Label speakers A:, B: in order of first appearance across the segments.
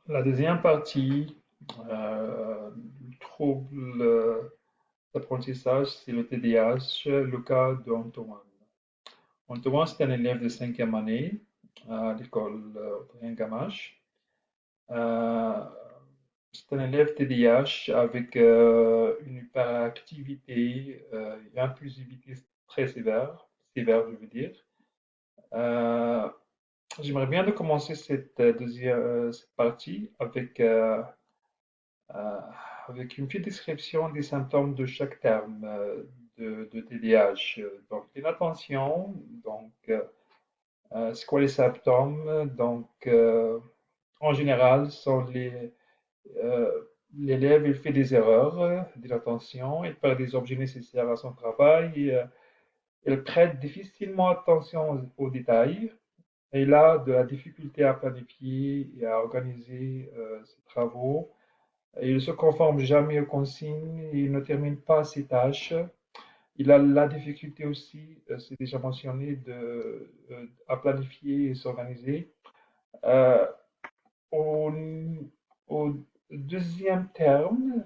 A: La deuxième partie du trouble d'apprentissage, c'est le TDAH, le cas d'Antoine. Antoine, c'est un élève de cinquième année à l'école Audrey Gamache. Euh, c'est un élève TDAH avec une hyperactivité et impulsivité très sévère, je veux dire. Euh, J'aimerais bien de commencer cette cette partie euh, avec une petite description des symptômes de chaque terme de TDAH. Donc, l'inattention, c'est quoi les symptômes? En général, sont euh, l'élève, il fait des erreurs d'inattention, il perd des objets nécessaires à son travail, il prête difficilement attention aux détails, et il a de la difficulté à planifier et à organiser ses travaux. Il ne se conforme jamais aux consignes, il ne termine pas ses tâches. Il a la difficulté aussi, c'est déjà mentionné, à planifier et s'organiser. Euh, au, au deuxième terme,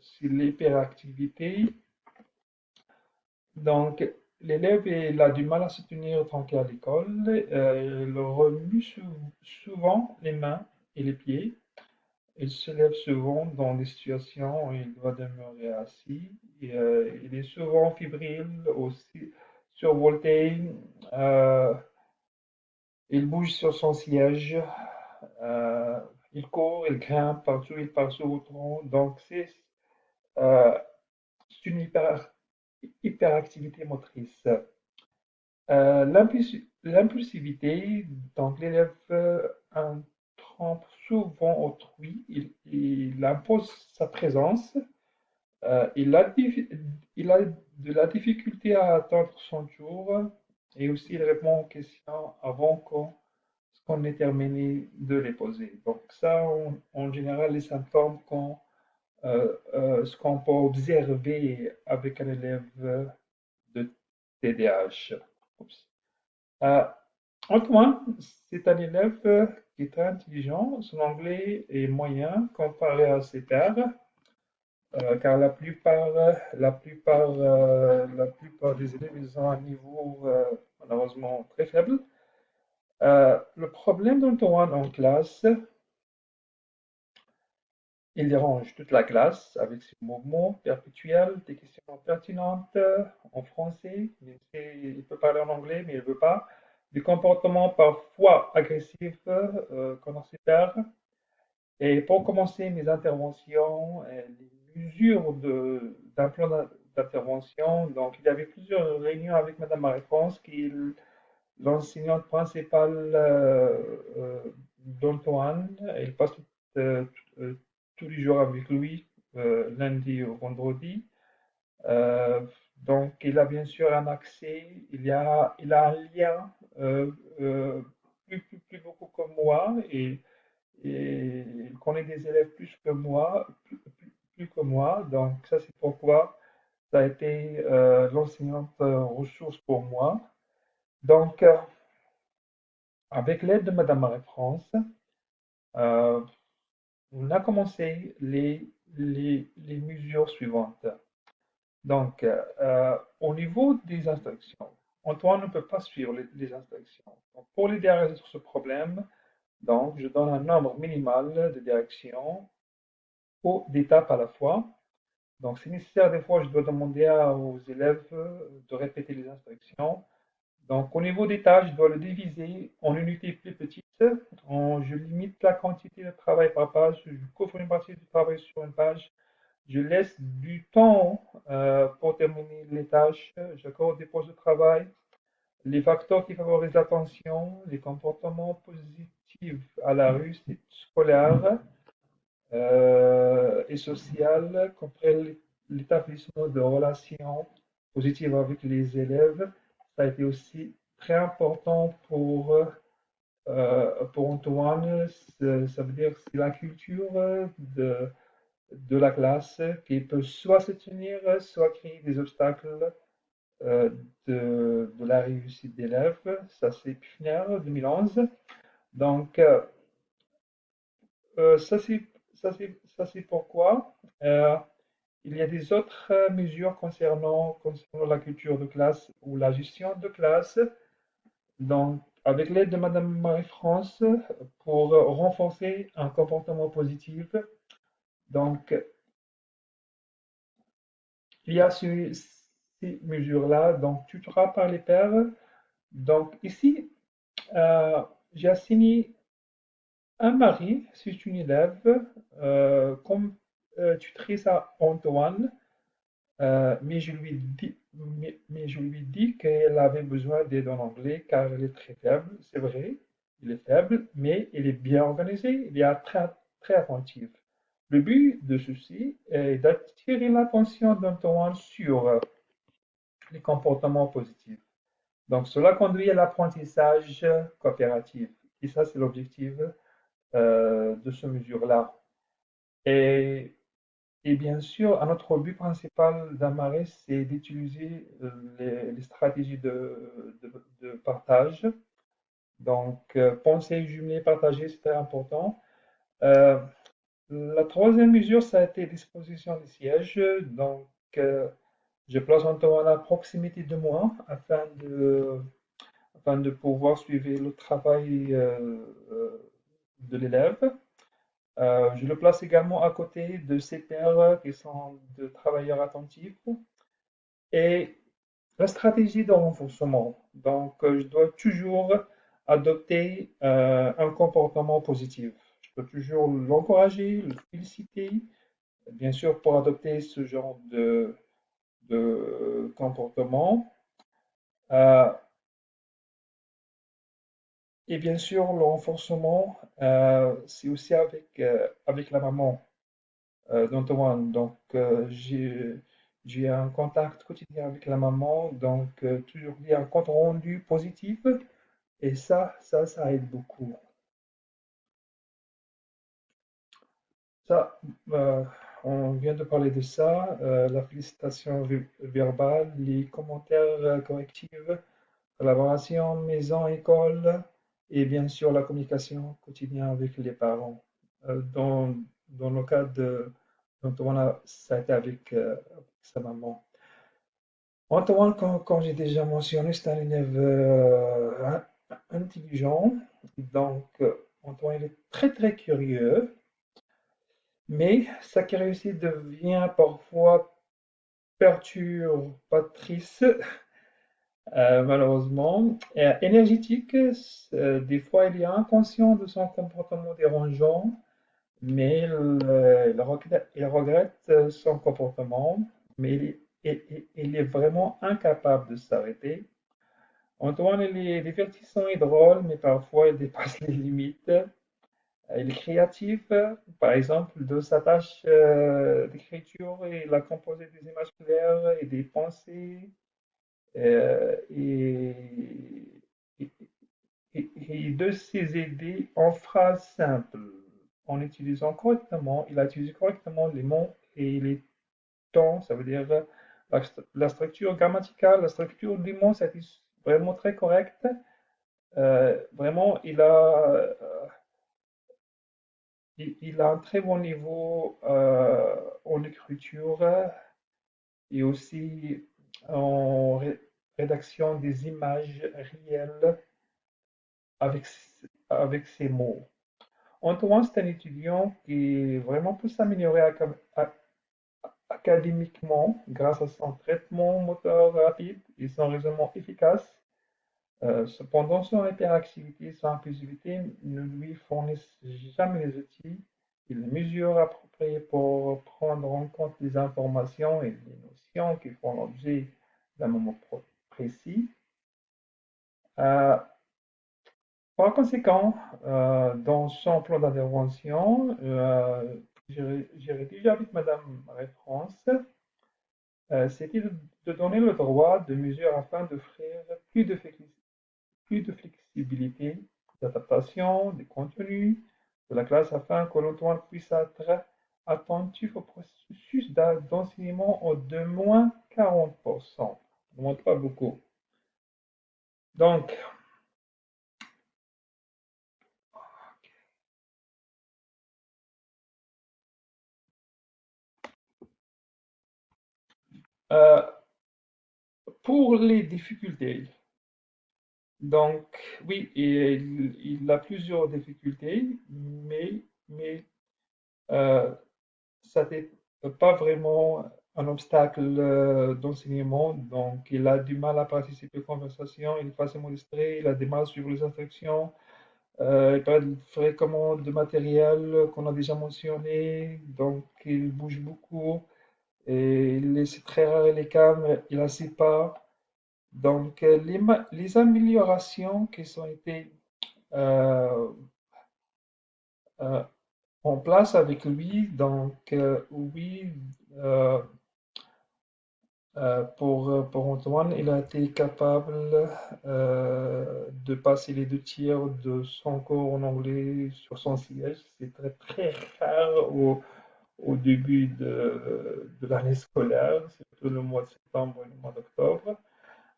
A: c'est l'hyperactivité. Donc, l'élève il a du mal à se tenir tranquille à l'école. Il remue souvent les mains et les pieds. Il se lève souvent dans des situations où il doit demeurer assis. Il est souvent fébrile, aussi survolté. euh, il bouge sur son siège. euh, il court, il grimpe partout, il part sur le tronc. Donc, euh, c'est une hyperactivité motrice. L'impulsivité, donc l'élève trompe souvent autrui, il impose sa présence, il a de la difficulté à attendre son tour et aussi il répond aux questions avant qu'on ait terminé de les poser. Donc ça, en général, les symptômes ce qu'on peut observer avec un élève de TDAH. Oups. Euh, Antoine, c'est un élève qui est très intelligent. Son anglais est moyen comparé à ses pairs, car la plupart des élèves, ils ont un niveau malheureusement très faible. Le problème d'Antoine en classe, il dérange toute la classe avec ses mouvements perpétuels, des questions pertinentes en français, même s'il peut parler en anglais, mais il ne veut pas. Des comportements parfois agressifs qu'on se perd. Et pour commencer mes interventions, les mesures d'un plan d'intervention, donc il y avait plusieurs réunions avec Madame Marie-France, qui est l'enseignante principale d'Antoine. Elle passe euh, euh, tous les jours avec lui, lundi au vendredi. Euh, donc, il a bien sûr un accès, il a un lien euh, plus beaucoup que moi et il connaît des élèves plus que moi. Donc, ça, c'est pourquoi ça a été l'enseignante ressource pour moi. Donc, avec l'aide de Madame Marie-France, euh, on a commencé les mesures suivantes. Donc, au niveau des instructions, Antoine ne peut pas suivre les instructions. Donc, pour l'aider à résoudre ce problème, donc, je donne un nombre minimal de directions ou d'étapes à la fois. Donc, si nécessaire, des fois, je dois demander aux élèves de répéter les instructions. Donc, au niveau des tâches, je dois le diviser en unités plus petites. Je limite la quantité de travail par page. Je couvre une partie du travail sur une page. Je laisse du temps pour terminer les tâches. J'accorde des pauses de travail. Les facteurs qui favorisent l'attention, les comportements positifs à la réussite scolaire et sociale, comprennent l'établissement de relations positives avec les élèves. Ça a été aussi très important pour Antoine. Ça veut dire que c'est la culture de la classe qui peut soit se tenir, soit créer des obstacles euh, de la réussite d'élèves. Ça, c'est Pufner 2011. Donc, Ça, c'est pourquoi. Euh, il y a des autres mesures concernant la culture de classe ou la gestion de classe. Donc, avec l'aide de Madame Marie-France, pour renforcer un comportement positif. Donc, il y a ces mesures-là. Donc, tutorat par les pairs. Donc, ici, euh, j'ai assigné un mari, c'est une élève, comme tutrice à Antoine. Mais mais je lui dis qu'elle avait besoin d'aide en anglais car elle est très faible. C'est vrai, il est faible, mais il est bien organisé, il est très attentif. Le but de ceci est d'attirer l'attention d'Antoine sur les comportements positifs. Donc, cela conduit à l'apprentissage coopératif. Et ça, c'est l'objectif de ce mesure-là. Et Et bien sûr, notre but principal d'Amaris, c'est d'utiliser les stratégies de partage. Donc, penser, jumeler, partager, c'est très important. Euh, la troisième mesure, ça a été disposition des sièges. Donc, je place Antoine à proximité de moi afin de pouvoir suivre le travail de l'élève. Je le place également à côté de ses pairs qui sont de travailleurs attentifs. Et la stratégie de renforcement. Donc, je dois toujours adopter un comportement positif. Je dois toujours l'encourager, le féliciter, bien sûr, pour adopter ce genre de comportement. Euh, et bien sûr, le renforcement, c'est aussi avec la maman. d'Antoine. Donc, j'ai un contact quotidien avec la maman, donc toujours dire un compte rendu positif, et ça aide beaucoup. Ça, euh, on vient de parler de ça, la félicitation verbale, les commentaires correctifs, collaboration maison-école, et bien sûr la communication quotidienne avec les parents. Dans le cas d'Antoine, ça a été avec sa maman. Antoine, comme j'ai déjà mentionné, c'est un élève intelligent. Donc, Antoine il est très très curieux, mais sa curiosité devient parfois perturbatrice, malheureusement. Énergétique, des fois il est inconscient de son comportement dérangeant, mais il regrette son comportement, mais il est vraiment incapable de s'arrêter. Antoine, il est divertissant et drôle, mais parfois il dépasse les limites. Il est créatif, par exemple, de sa tâche d'écriture, il a composé des images claires et des pensées. euh, et, et- et de ses idées en phrases simples, en utilisant correctement, il a utilisé correctement les mots et les temps, ça veut dire la structure grammaticale, la structure des mots, c'est vraiment très correct. Vraiment, il a un très bon niveau en écriture et aussi en rédaction des images réelles avec, avec ses mots. Antoine, c'est un étudiant qui vraiment peut s'améliorer académiquement grâce à son traitement moteur rapide et son raisonnement efficace. Cependant, son hyperactivité et son impulsivité ne lui fournissent jamais les outils et les mesures appropriées pour prendre en compte les informations et les notions qui font l'objet d'un moment précis. Euh, Par conséquent, dans son plan d'intervention, j'ai rédigé avec Madame Référence, c'était de donner le droit de mesure afin d'offrir plus de flexibilité, d'adaptation des contenus de la classe afin que l'automne puisse être attentif au processus d'enseignement de moins 40%. Ça ne demande pas beaucoup. Donc, Euh, pour les difficultés, donc oui, il a plusieurs difficultés, mais euh, ça n'est pas vraiment un obstacle d'enseignement. Donc, il a du mal à participer aux conversations, il est facilement distrait, il a du mal à suivre les instructions. Il parle fréquemment de matériel qu'on a déjà mentionné, donc il bouge beaucoup et c'est très rare les calme, il n'assied pas. Donc, les améliorations qui ont été euh, euh, en place avec lui, donc oui, euh, pour Antoine, il a été capable de passer les deux tiers de son cours en anglais sur son siège. C'est très très rare au début de l'année scolaire, surtout le mois de septembre et le mois d'octobre.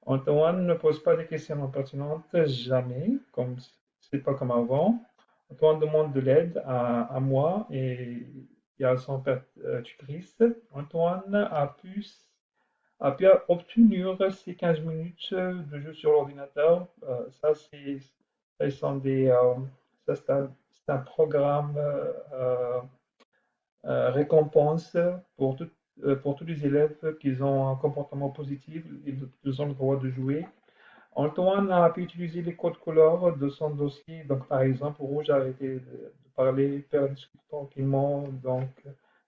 A: Antoine ne pose pas des questions non pertinentes, jamais, comme c'est pas comme avant. Antoine demande de l'aide à moi et à son père tutrice. Antoine a pu obtenir ces 15 minutes de jeu sur l'ordinateur. Ça, sont ça, c'est un programme récompense pour tous les élèves qui ont un comportement positif. Ils ont le droit de jouer. Antoine a pu utiliser les codes couleurs de son dossier. Donc, par exemple, rouge a arrêté de parler, vert discute tranquillement, donc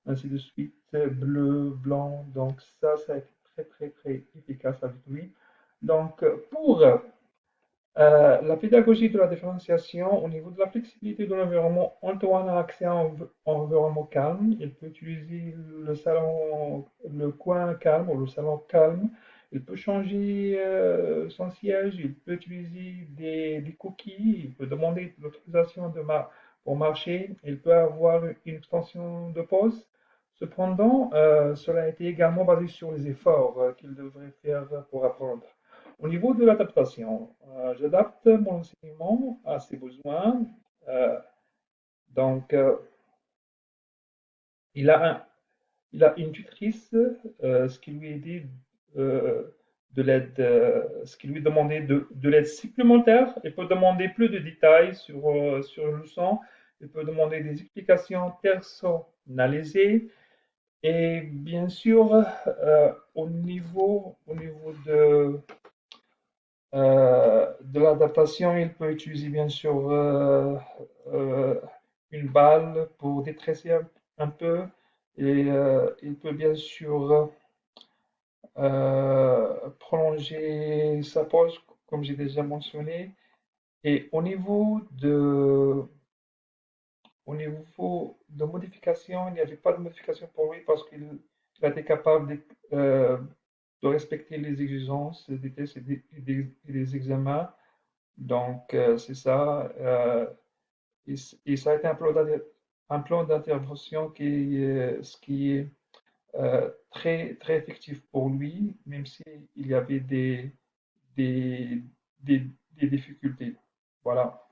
A: ainsi de suite, bleu, blanc. Donc, ça a été très, très, très efficace avec lui. Donc, pour la pédagogie de la différenciation, au niveau de la flexibilité de l'environnement, Antoine a accès à un environnement calme. Il peut utiliser le salon, le coin calme ou le salon calme. Il peut changer son siège. Il peut utiliser des cookies. Il peut demander l'autorisation pour marcher. Il peut avoir une extension de pause. Cependant, cela a été également basé sur les efforts qu'il devrait faire pour apprendre. Au niveau de l'adaptation, j'adapte mon enseignement à ses besoins. Euh, donc, il a il a une tutrice, ce qui lui dit euh, de l'aide, ce qui lui demandait de l'aide supplémentaire. Il peut demander plus de détails sur une leçon. Il peut demander des explications personnalisées. Et bien sûr, au niveau de l'adaptation, il peut utiliser bien sûr euh, une balle pour détresser un peu et il peut bien sûr prolonger sa pause comme j'ai déjà mentionné. Et au niveau de modification, il n'y avait pas de modification pour lui parce qu'il a été capable euh, de respecter les exigences des tests et des examens. Donc, c'est ça. Et ça a été un plan d'intervention ce qui est très, très effectif pour lui, même s'il y avait des, des difficultés. Voilà.